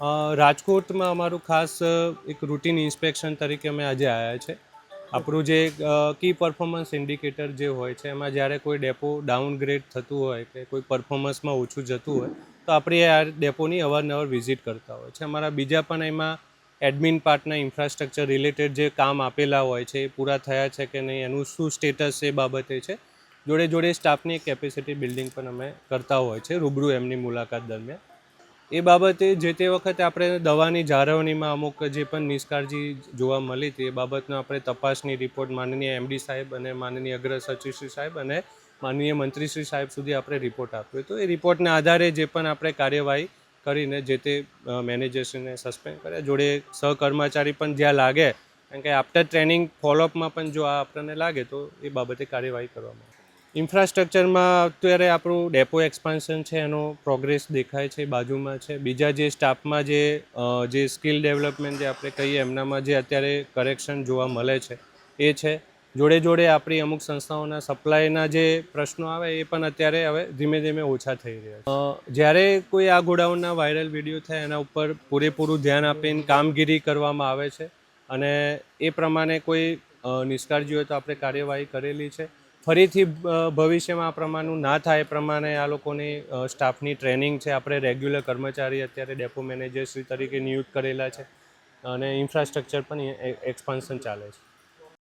રાજકોટમાં અમારું ખાસ એક રૂટીન ઇન્સ્પેક્શન તરીકે અમે આજે આવ્યા છે. આપણું જે કી પરફોર્મન્સ ઇન્ડિકેટર જે હોય છે એમાં જ્યારે કોઈ ડેપો ડાઉનગ્રેડ થતું હોય કે કોઈ પરફોર્મન્સમાં ઓછું જતું હોય તો આપણે આ ડેપોની અવારનવાર વિઝિટ કરતા હોય છે. અમારા બીજા પણ એમાં એડમિન પાર્ટના ઇન્ફ્રાસ્ટ્રક્ચર રિલેટેડ જે કામ આપેલા હોય છે એ પૂરા થયા છે કે નહીં એનું શું સ્ટેટસ એ બાબતે છે. જોડે જોડે સ્ટાફની કેપેસિટી બિલ્ડિંગ પણ અમે કરતા હોય છે રૂબરૂ એમની મુલાકાત દરમિયાન. એ બાબતે જે તે વખતે આપણે દવાની જાળવણીમાં અમુક જે પણ નિષ્કાળજી જોવા મળી હતી એ બાબતનો આપણે તપાસની રિપોર્ટ માનનીય એમડી સાહેબ અને માનનીય અગ્ર સચિવશ્રી સાહેબ અને માનનીય મંત્રીશ્રી સાહેબ સુધી આપણે રિપોર્ટ આપ્યો હતો. એ રિપોર્ટના આધારે જે પણ આપણે કાર્યવાહી કરીને જે તે મેનેજર્સને સસ્પેન્ડ કર્યા. જોડે સહકર્મચારી પણ જ્યાં લાગે, કારણ કે આફ્ટર ટ્રેનિંગ ફોલોઅપમાં પણ જો આ આપણને લાગે તો એ બાબતે કાર્યવાહી કરવામાં આવે. ઇન્ફ્રાસ્ટ્રક્ચરમાં અત્યારે આપણું ડેપો એક્સપાન્શન છે એનો પ્રોગ્રેસ દેખાય છે, બાજુમાં છે. બીજા જે સ્ટાફમાં જે સ્કિલ ડેવલપમેન્ટ જે આપણે કહીએ એમનામાં જે અત્યારે કરેક્શન જોવા મળે છે એ છે. જોડે જોડે આપણી અમુક સંસ્થાઓના સપ્લાયના જે પ્રશ્નો આવે એ પણ અત્યારે હવે ધીમે ધીમે ઓછા થઈ રહ્યા છે. જ્યારે કોઈ આ ગોડાઉનના વાયરલ વિડીયો થાય એના ઉપર પૂરેપૂરું ધ્યાન આપીને કામગીરી કરવામાં આવે છે અને એ પ્રમાણે કોઈ નિષ્કાળજી હોય તો આપણે કાર્યવાહી કરેલી છે. ફરીથી ભવિષ્યમાં આ પ્રમાણનું ના થાય એ પ્રમાણે આ લોકોની સ્ટાફની ટ્રેનિંગ છે. આપણે રેગ્યુલર કર્મચારી અત્યારે ડેપો મેનેજરશ્રી તરીકે નિયુક્ત કરેલા છે અને ઇન્ફ્રાસ્ટ્રક્ચર પણ એક્સપાન્શન ચાલે છે.